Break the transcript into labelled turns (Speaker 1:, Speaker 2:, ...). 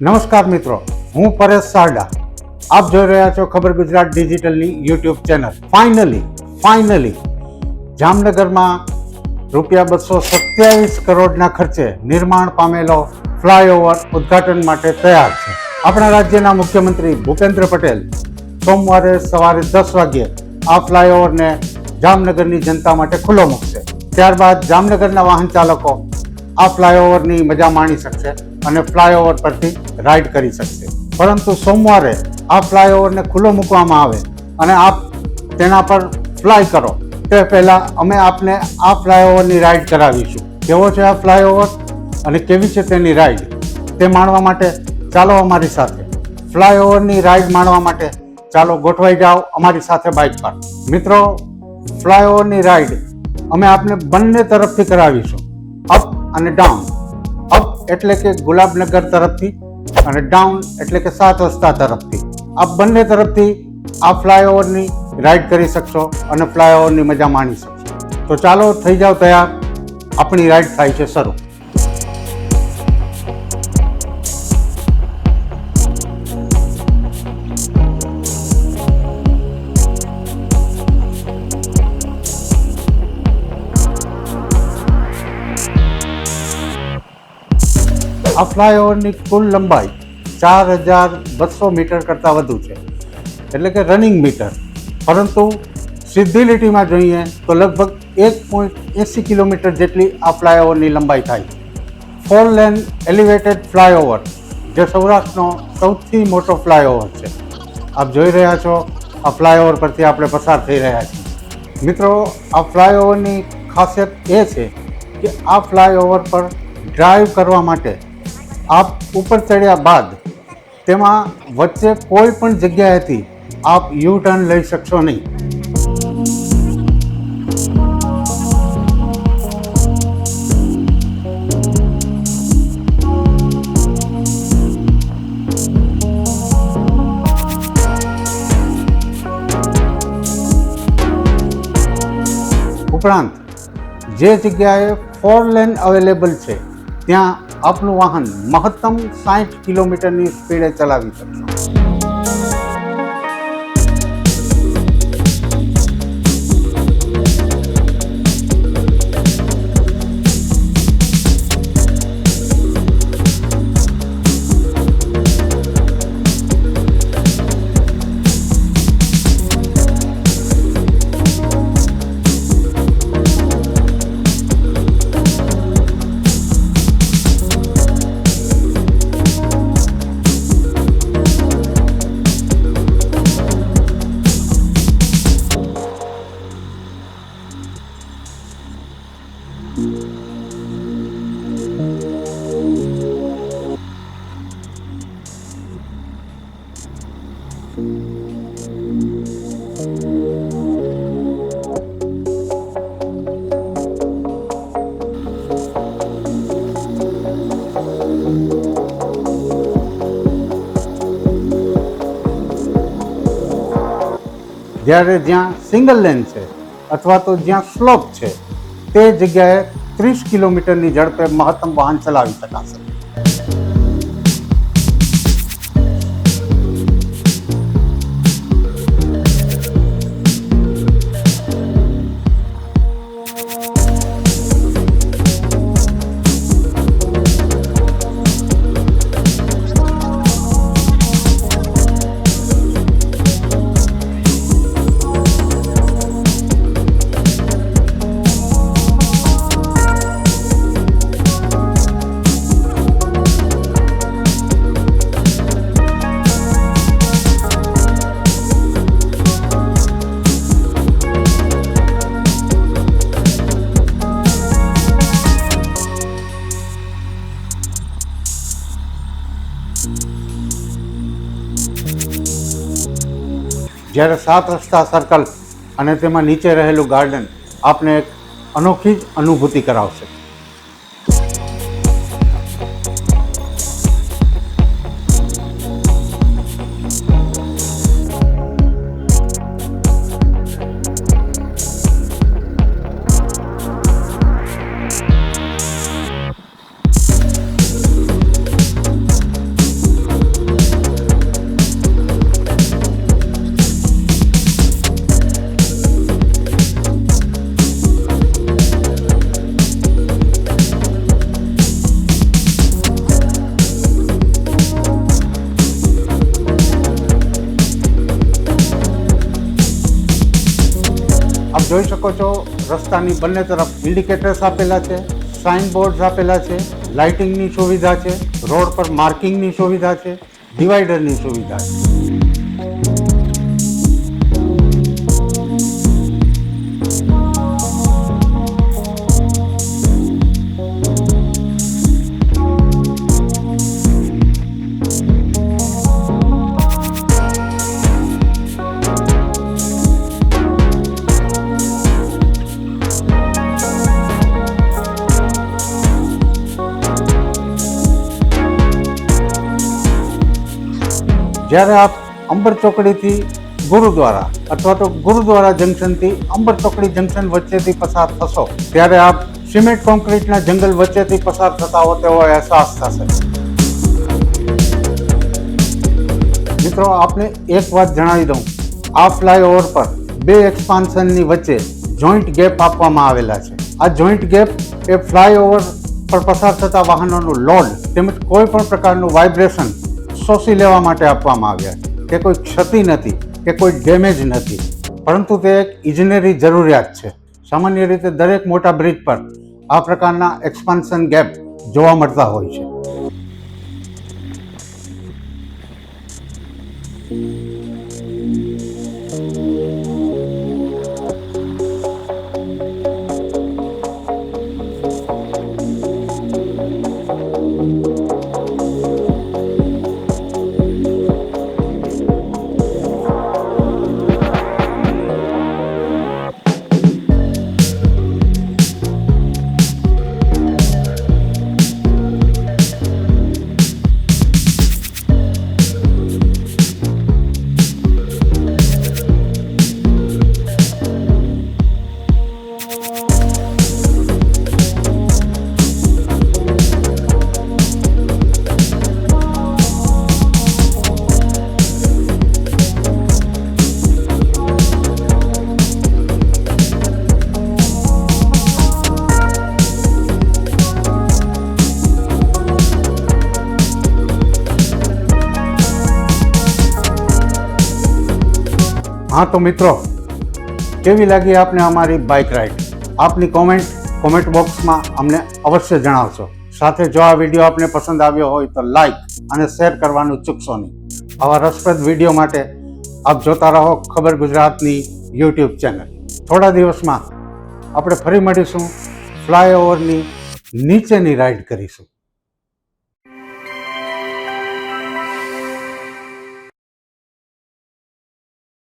Speaker 1: નમસ્કાર મિત્રો, હું પરેશ સારડા. આપ જોઈ રહ્યા છો ખબર ગુજરાત ડિજિટલની યુટ્યુબ ચેનલ. ફાઇનલી જામનગરમાં ₹227 કરોડના ખર્ચે નિર્માણ પામેલો ફ્લાયઓવર ઉદ્ઘાટન માટે તૈયાર છે. આપણા રાજ્યના મુખ્યમંત્રી ભૂપેન્દ્ર પટેલ સોમવારે સવારે 10 વાગ્યે આ ફ્લાયઓવરને જામનગરની જનતા માટે ખુલ્લો મૂકશે. ત્યારબાદ જામનગરના વાહન ચાલકો આ ફ્લાયઓવરની મજા માણી શકશે અને ફ્લાયઓવર પરથી રાઇડ કરી શકશે. પરંતુ સોમવારે આ ફ્લાયઓવરને ખુલ્લો મૂકવામાં આવે અને આપ તેના પર ફ્લાય કરો તે પહેલાં અમે આપને આ ફ્લાયઓવરની રાઇડ કરાવીશું. કેવો છે આ ફ્લાયઓવર અને કેવી છે તેની રાઇડ તે માણવા માટે ચાલો અમારી સાથે. ફ્લાયઓવરની રાઇડ માણવા માટે ચાલો ગોઠવાઈ જાઓ અમારી સાથે બાઇક પર. મિત્રો, ફ્લાયઓવરની રાઇડ અમે આપને બંને તરફથી કરાવીશું, અપ અને ડાઉન. અપ એટલે કે ગુલાબનગર તરફથી અને ડાઉન એટલે કે 7 રસ્તા તરફથી. આપ બંને તરફથી આ ફ્લાયઓવરની રાઇડ કરી શકશો અને ફ્લાયઓવરની મજા માણી શકશો. તો ચાલો થઈ જાઓ તૈયાર, આપણી રાઇડ થાય છે શરૂ. આ ફ્લાયઓવરની કુલ લંબાઈ 4200 મીટર કરતાં વધુ છે, એટલે કે રનિંગ મીટર. પરંતુ સીધી લીટીમાં જોઈએ તો લગભગ 1.80 કિલોમીટર જેટલી આ ફ્લાયઓવરની લંબાઈ થાય. 4 લેન એલિવેટેડ ફ્લાયઓવર, જે સૌરાષ્ટ્રનો સૌથી મોટો ફ્લાયઓવર છે. આપ જોઈ રહ્યા છો આ ફ્લાયઓવર પરથી આપણે પસાર થઈ રહ્યા છીએ. મિત્રો, આ ફ્લાયઓવરની ખાસિયત એ છે કે આ ફ્લાયઓવર પર ડ્રાઈવ કરવા માટે આપ ઉપર ચડ્યા બાદ તેમાં વચ્ચે કોઈ પણ જગ્યાએથી આપ યુ ટર્ન લઈ શકશો નહીં. ઉપરાંત જે જગ્યાએ 4 લેન અવેલેબલ છે ત્યાં આપનું વાહન મહત્તમ 60 કિલોમીટરની સ્પીડે ચલાવી શકશો. જ્યારે જ્યાં સિંગલ લેન છે અથવા તો જ્યાં સ્લોપ છે તે જગ્યાએ 30 કિલોમીટરની ઝડપે મહત્તમ વાહન ચલાવી શકાશે. જ્યારે 7 રસ્તા સર્કલ અને તેમાં નીચે રહેલું ગાર્ડન આપને એક અનોખી જ અનુભૂતિ કરાવશે. જોઈ શકો છો રસ્તાની બંને તરફ ઇન્ડિકેટર્સ આપેલા છે, સાઇન બોર્ડ્સ આપેલા છે, લાઇટિંગની સુવિધા છે, રોડ પર માર્કિંગની સુવિધા છે, ડિવાઈડરની સુવિધા છે. જ્યારે આપ અંબર ચોકડીથી ગુરુદ્વારા અથવા તો ગુરુદ્વારા જંકશનથી અંબર ચોકડી જંકશન વચ્ચેથી પસાર થશો ત્યારે આપ સિમેન્ટ કોન્ક્રીટના જંગલ વચ્ચેથી પસાર થતા હો તેવો અહેસાસ થશે. મિત્રો, આપને એક વાત જણાવી દઉં, આ ફ્લાયઓવર પર બે એક્સપાન્શનની વચ્ચે જોઈન્ટ ગેપ આપવામાં આવેલા છે. આ જોઈન્ટ ગેપ એ ફ્લાયઓવર પર પસાર થતા વાહનોનું લોડ તેમજ કોઈ પણ પ્રકારનું વાઇબ્રેશન શોષી લેવા માટે આપવામાં આવ્યા છે. કે કોઈ ક્ષતિ નથી કે કોઈ ડેમેજ નથી, પરંતુ તે એક ઇજનેરી જરૂરિયાત છે. સામાન્ય રીતે દરેક મોટા બ્રિજ પર આ પ્રકારના એક્સપાન્શન ગેપ જોવા મળતા હોય છે. હા તો મિત્રો, કેવી લાગી આપને અમારી બાઇક રાઇડ? આપની કોમેન્ટ બોક્સમાં અમને અવશ્ય જણાવશો. સાથે જો આ વિડીયો આપને પસંદ આવ્યો હોય તો લાઈક અને શેર કરવાનું ચૂકશો નહીં. આવા રસપ્રદ વિડીયો માટે આપ જોતા રહો ખબર ગુજરાતની યુટ્યુબ ચેનલ. થોડા દિવસમાં આપણે ફરી મળીશું, ફ્લાયઓવરની નીચેની રાઇડ કરીશું.